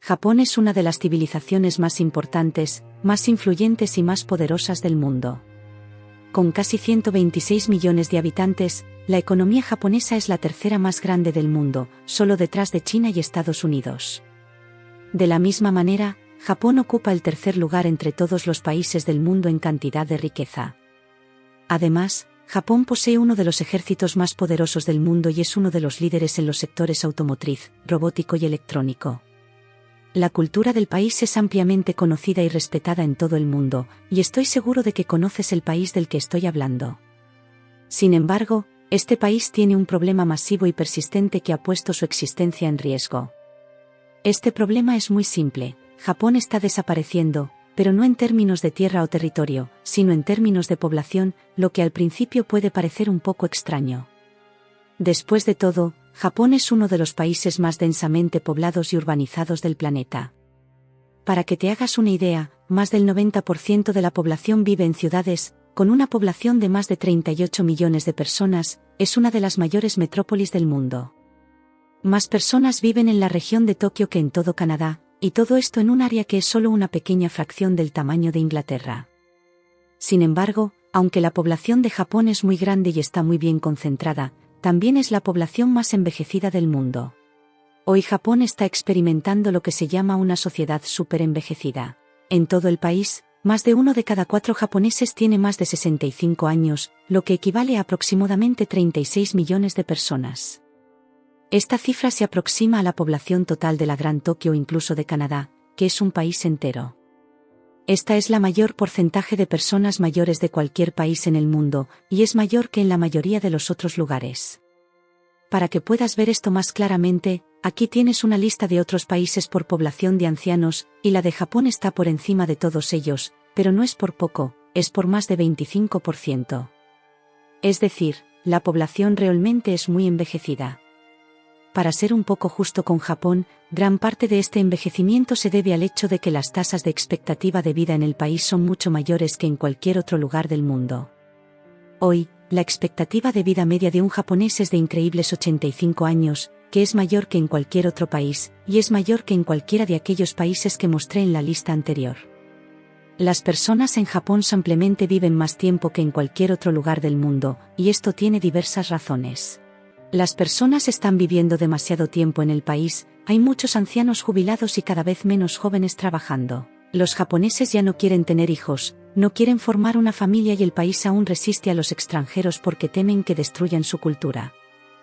Japón es una de las civilizaciones más importantes, más influyentes y más poderosas del mundo. Con casi 126 millones de habitantes, la economía japonesa es la tercera más grande del mundo, solo detrás de China y Estados Unidos. De la misma manera, Japón ocupa el tercer lugar entre todos los países del mundo en cantidad de riqueza. Además, Japón posee uno de los ejércitos más poderosos del mundo y es uno de los líderes en los sectores automotriz, robótico y electrónico. La cultura del país es ampliamente conocida y respetada en todo el mundo, y estoy seguro de que conoces el país del que estoy hablando. Sin embargo, este país tiene un problema masivo y persistente que ha puesto su existencia en riesgo. Este problema es muy simple: Japón está desapareciendo, pero no en términos de tierra o territorio, sino en términos de población, lo que al principio puede parecer un poco extraño. Después de todo, Japón es uno de los países más densamente poblados y urbanizados del planeta. Para que te hagas una idea, más del 90% de la población vive en ciudades, con una población de más de 38 millones de personas, es una de las mayores metrópolis del mundo. Más personas viven en la región de Tokio que en todo Canadá, y todo esto en un área que es solo una pequeña fracción del tamaño de Inglaterra. Sin embargo, aunque la población de Japón es muy grande y está muy bien concentrada, también es la población más envejecida del mundo. Hoy Japón está experimentando lo que se llama una sociedad superenvejecida. En todo el país, más de 1 de cada 4 japoneses tiene más de 65 años, lo que equivale a aproximadamente 36 millones de personas. Esta cifra se aproxima a la población total de la Gran Tokio o incluso de Canadá, que es un país entero. Esta es la mayor porcentaje de personas mayores de cualquier país en el mundo, y es mayor que en la mayoría de los otros lugares. Para que puedas ver esto más claramente, aquí tienes una lista de otros países por población de ancianos, y la de Japón está por encima de todos ellos, pero no es por poco, es por más de 25%. Es decir, la población realmente es muy envejecida. Para ser un poco justo con Japón, gran parte de este envejecimiento se debe al hecho de que las tasas de expectativa de vida en el país son mucho mayores que en cualquier otro lugar del mundo. Hoy, la expectativa de vida media de un japonés es de increíbles 85 años, que es mayor que en cualquier otro país, y es mayor que en cualquiera de aquellos países que mostré en la lista anterior. Las personas en Japón simplemente viven más tiempo que en cualquier otro lugar del mundo, y esto tiene diversas razones. Las personas están viviendo demasiado tiempo en el país, hay muchos ancianos jubilados y cada vez menos jóvenes trabajando. Los japoneses ya no quieren tener hijos, no quieren formar una familia y el país aún resiste a los extranjeros porque temen que destruyan su cultura.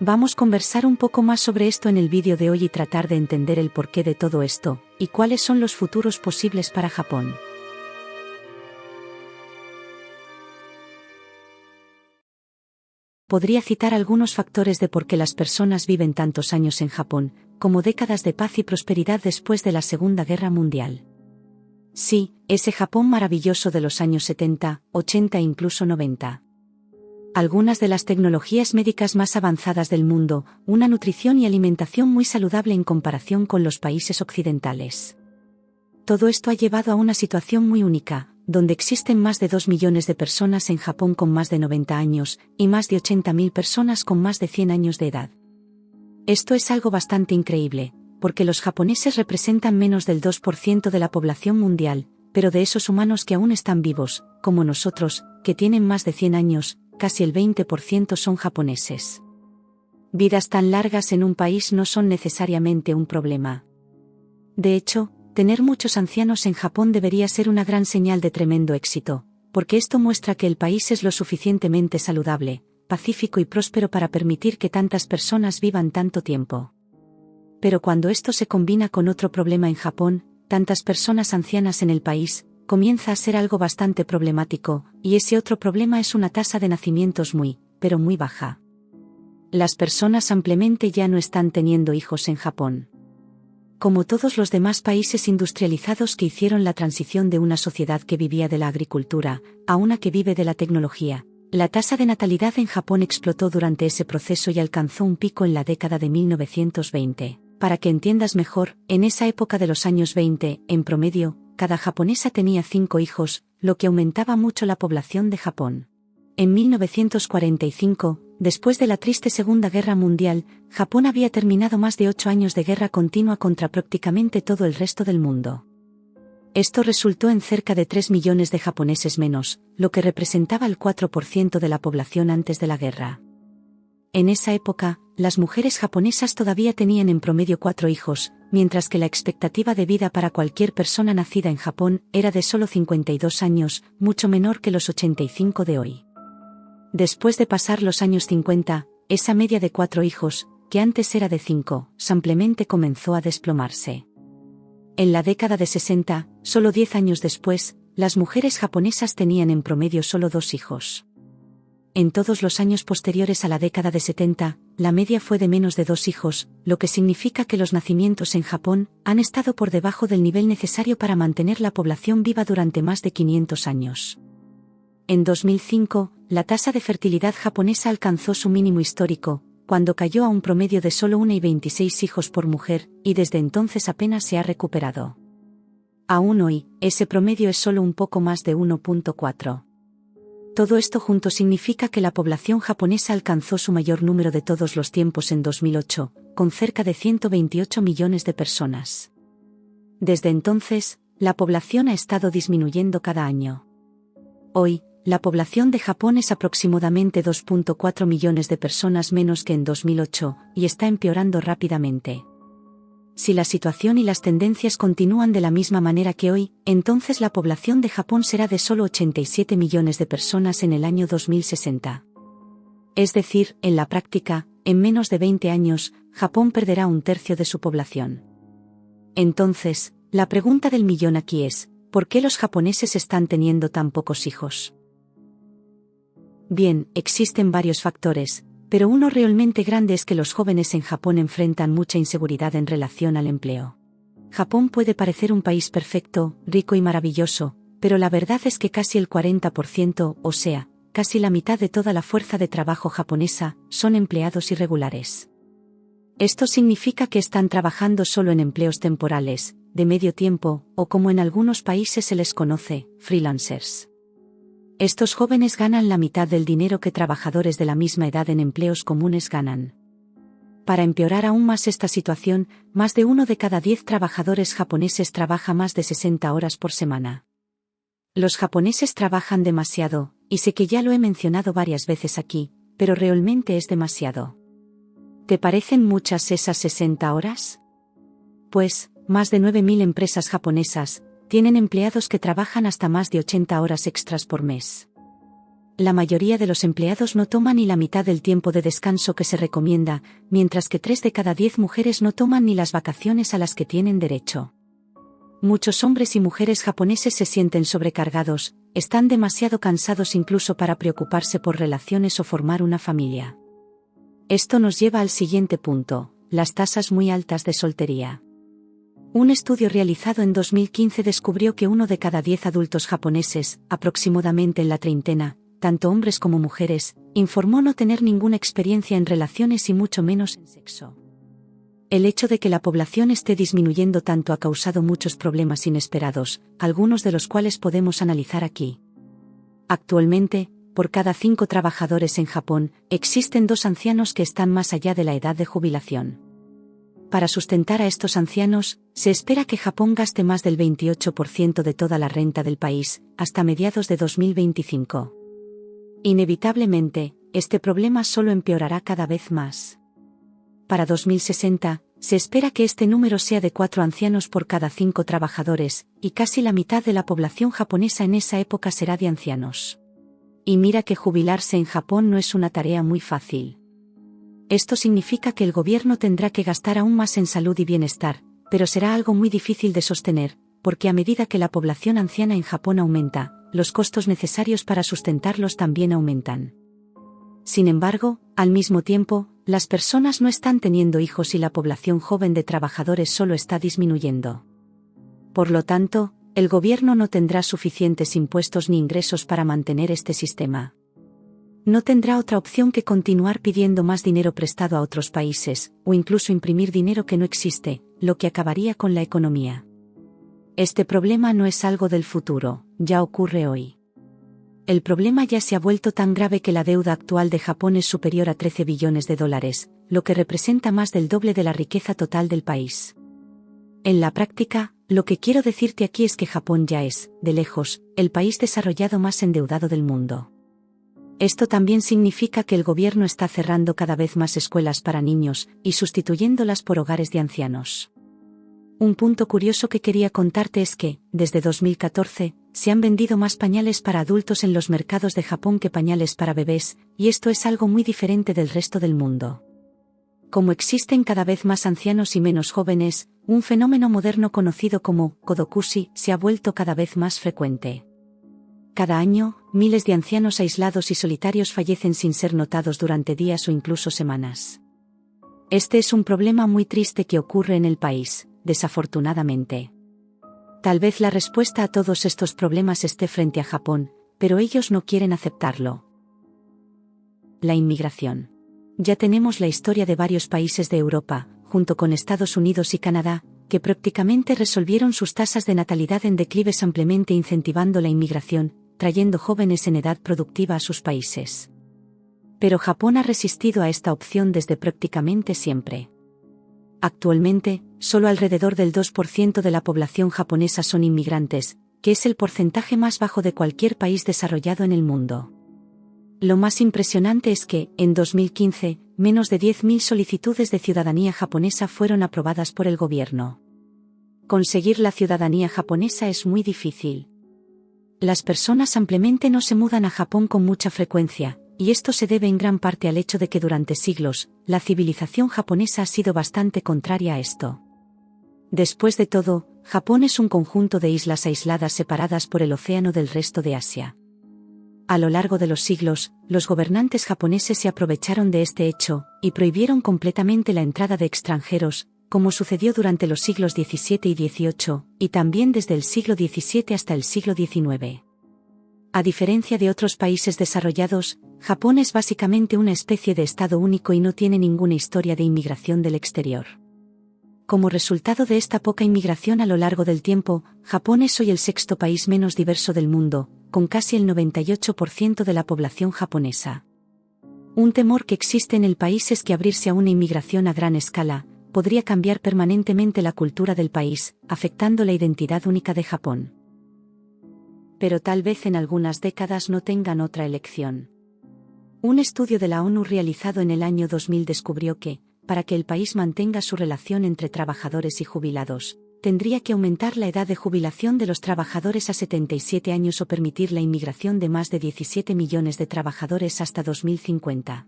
Vamos a conversar un poco más sobre esto en el vídeo de hoy y tratar de entender el porqué de todo esto, y cuáles son los futuros posibles para Japón. Podría citar algunos factores de por qué las personas viven tantos años en Japón, como décadas de paz y prosperidad después de la Segunda Guerra Mundial. Sí, ese Japón maravilloso de los años 70, 80 e incluso 90. Algunas de las tecnologías médicas más avanzadas del mundo, una nutrición y alimentación muy saludable en comparación con los países occidentales. Todo esto ha llevado a una situación muy única, donde existen más de 2 millones de personas en Japón con más de 90 años, y más de 80.000 personas con más de 100 años de edad. Esto es algo bastante increíble, porque los japoneses representan menos del 2% de la población mundial, pero de esos humanos que aún están vivos, como nosotros, que tienen más de 100 años, casi el 20% son japoneses. Vidas tan largas en un país no son necesariamente un problema. De hecho, tener muchos ancianos en Japón debería ser una gran señal de tremendo éxito, porque esto muestra que el país es lo suficientemente saludable, pacífico y próspero para permitir que tantas personas vivan tanto tiempo. Pero cuando esto se combina con otro problema en Japón, tantas personas ancianas en el país, comienza a ser algo bastante problemático, y ese otro problema es una tasa de nacimientos muy, pero muy baja. Las personas simplemente ya no están teniendo hijos en Japón. Como todos los demás países industrializados que hicieron la transición de una sociedad que vivía de la agricultura, a una que vive de la tecnología, la tasa de natalidad en Japón explotó durante ese proceso y alcanzó un pico en la década de 1920. Para que entiendas mejor, en esa época de los años 20, en promedio, cada japonesa tenía 5 hijos, lo que aumentaba mucho la población de Japón. En 1945, después de la triste Segunda Guerra Mundial, Japón había terminado más de 8 años de guerra continua contra prácticamente todo el resto del mundo. Esto resultó en cerca de 3 millones de japoneses menos, lo que representaba el 4% de la población antes de la guerra. En esa época, las mujeres japonesas todavía tenían en promedio 4 hijos, mientras que la expectativa de vida para cualquier persona nacida en Japón era de solo 52 años, mucho menor que los 85 de hoy. Después de pasar los años 50, esa media de 4 hijos, que antes era de 5, simplemente comenzó a desplomarse. En la década de 60, solo 10 años después, las mujeres japonesas tenían en promedio solo 2 hijos. En todos los años posteriores a la década de 70, la media fue de menos de 2 hijos, lo que significa que los nacimientos en Japón han estado por debajo del nivel necesario para mantener la población viva durante más de 500 años. En 2005, la tasa de fertilidad japonesa alcanzó su mínimo histórico, cuando cayó a un promedio de solo 1,26 hijos por mujer, y desde entonces apenas se ha recuperado. Aún hoy, ese promedio es solo un poco más de 1,4. Todo esto junto significa que la población japonesa alcanzó su mayor número de todos los tiempos en 2008, con cerca de 128 millones de personas. Desde entonces, la población ha estado disminuyendo cada año. Hoy, la población de Japón es aproximadamente 2,4 millones de personas menos que en 2008, y está empeorando rápidamente. Si la situación y las tendencias continúan de la misma manera que hoy, entonces la población de Japón será de solo 87 millones de personas en el año 2060. Es decir, en la práctica, en menos de 20 años, Japón perderá un tercio de su población. Entonces, la pregunta del millón aquí es, ¿por qué los japoneses están teniendo tan pocos hijos? Bien, existen varios factores, pero uno realmente grande es que los jóvenes en Japón enfrentan mucha inseguridad en relación al empleo. Japón puede parecer un país perfecto, rico y maravilloso, pero la verdad es que casi el 40%, o sea, casi la mitad de toda la fuerza de trabajo japonesa, son empleados irregulares. Esto significa que están trabajando solo en empleos temporales, de medio tiempo, o como en algunos países se les conoce, freelancers. Estos jóvenes ganan la mitad del dinero que trabajadores de la misma edad en empleos comunes ganan. Para empeorar aún más esta situación, más de 1 de cada 10 trabajadores japoneses trabaja más de 60 horas por semana. Los japoneses trabajan demasiado, y sé que ya lo he mencionado varias veces aquí, pero realmente es demasiado. ¿Te parecen muchas esas 60 horas? Pues, más de 9.000 empresas japonesas tienen empleados que trabajan hasta más de 80 horas extras por mes. La mayoría de los empleados no toman ni la mitad del tiempo de descanso que se recomienda, mientras que 3 de cada 10 mujeres no toman ni las vacaciones a las que tienen derecho. Muchos hombres y mujeres japoneses se sienten sobrecargados, están demasiado cansados incluso para preocuparse por relaciones o formar una familia. Esto nos lleva al siguiente punto, las tasas muy altas de soltería. Un estudio realizado en 2015 descubrió que 1 de cada 10 adultos japoneses, aproximadamente en la treintena, tanto hombres como mujeres, informó no tener ninguna experiencia en relaciones y mucho menos en sexo. El hecho de que la población esté disminuyendo tanto ha causado muchos problemas inesperados, algunos de los cuales podemos analizar aquí. Actualmente, por cada 5 trabajadores en Japón, existen 2 ancianos que están más allá de la edad de jubilación. Para sustentar a estos ancianos, se espera que Japón gaste más del 28% de toda la renta del país, hasta mediados de 2025. Inevitablemente, este problema solo empeorará cada vez más. Para 2060, se espera que este número sea de 4 ancianos por cada 5 trabajadores, y casi la mitad de la población japonesa en esa época será de ancianos. Y mira que jubilarse en Japón no es una tarea muy fácil. Esto significa que el gobierno tendrá que gastar aún más en salud y bienestar, pero será algo muy difícil de sostener, porque a medida que la población anciana en Japón aumenta, los costos necesarios para sustentarlos también aumentan. Sin embargo, al mismo tiempo, las personas no están teniendo hijos y la población joven de trabajadores solo está disminuyendo. Por lo tanto, el gobierno no tendrá suficientes impuestos ni ingresos para mantener este sistema. No tendrá otra opción que continuar pidiendo más dinero prestado a otros países, o incluso imprimir dinero que no existe, lo que acabaría con la economía. Este problema no es algo del futuro, ya ocurre hoy. El problema ya se ha vuelto tan grave que la deuda actual de Japón es superior a 13 billones de dólares, lo que representa más del doble de la riqueza total del país. En la práctica, lo que quiero decirte aquí es que Japón ya es, de lejos, el país desarrollado más endeudado del mundo. Esto también significa que el gobierno está cerrando cada vez más escuelas para niños y sustituyéndolas por hogares de ancianos. Un punto curioso que quería contarte es que, desde 2014, se han vendido más pañales para adultos en los mercados de Japón que pañales para bebés, y esto es algo muy diferente del resto del mundo. Como existen cada vez más ancianos y menos jóvenes, un fenómeno moderno conocido como kodokushi se ha vuelto cada vez más frecuente. Cada año, miles de ancianos aislados y solitarios fallecen sin ser notados durante días o incluso semanas. Este es un problema muy triste que ocurre en el país, desafortunadamente. Tal vez la respuesta a todos estos problemas esté frente a Japón, pero ellos no quieren aceptarlo. La inmigración. Ya tenemos la historia de varios países de Europa, junto con Estados Unidos y Canadá, que prácticamente resolvieron sus tasas de natalidad en declive ampliamente incentivando la inmigración, trayendo jóvenes en edad productiva a sus países. Pero Japón ha resistido a esta opción desde prácticamente siempre. Actualmente, solo alrededor del 2% de la población japonesa son inmigrantes, que es el porcentaje más bajo de cualquier país desarrollado en el mundo. Lo más impresionante es que, en 2015, menos de 10.000 solicitudes de ciudadanía japonesa fueron aprobadas por el gobierno. Conseguir la ciudadanía japonesa es muy difícil. Las personas ampliamente no se mudan a Japón con mucha frecuencia, y esto se debe en gran parte al hecho de que durante siglos, la civilización japonesa ha sido bastante contraria a esto. Después de todo, Japón es un conjunto de islas aisladas separadas por el océano del resto de Asia. A lo largo de los siglos, los gobernantes japoneses se aprovecharon de este hecho, y prohibieron completamente la entrada de extranjeros, como sucedió durante los siglos XVII y XVIII, y también desde el siglo XVII hasta el siglo XIX. A diferencia de otros países desarrollados, Japón es básicamente una especie de estado único y no tiene ninguna historia de inmigración del exterior. Como resultado de esta poca inmigración a lo largo del tiempo, Japón es hoy el sexto país menos diverso del mundo, con casi el 98% de la población japonesa. Un temor que existe en el país es que abrirse a una inmigración a gran escala podría cambiar permanentemente la cultura del país, afectando la identidad única de Japón. Pero tal vez en algunas décadas no tengan otra elección. Un estudio de la ONU realizado en el año 2000 descubrió que, para que el país mantenga su relación entre trabajadores y jubilados, tendría que aumentar la edad de jubilación de los trabajadores a 77 años o permitir la inmigración de más de 17 millones de trabajadores hasta 2050.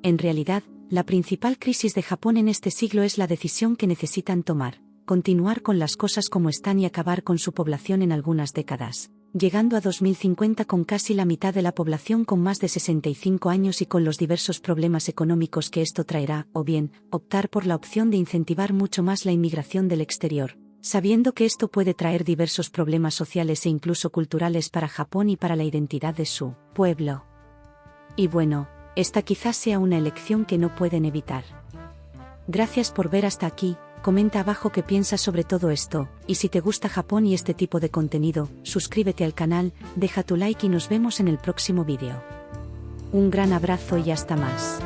En realidad, la principal crisis de Japón en este siglo es la decisión que necesitan tomar: continuar con las cosas como están y acabar con su población en algunas décadas, llegando a 2050 con casi la mitad de la población con más de 65 años y con los diversos problemas económicos que esto traerá, o bien, optar por la opción de incentivar mucho más la inmigración del exterior, sabiendo que esto puede traer diversos problemas sociales e incluso culturales para Japón y para la identidad de su pueblo. Y bueno, esta quizás sea una elección que no pueden evitar. Gracias por ver hasta aquí. Comenta abajo qué piensas sobre todo esto, y si te gusta Japón y este tipo de contenido, suscríbete al canal, deja tu like y nos vemos en el próximo vídeo. Un gran abrazo y hasta más.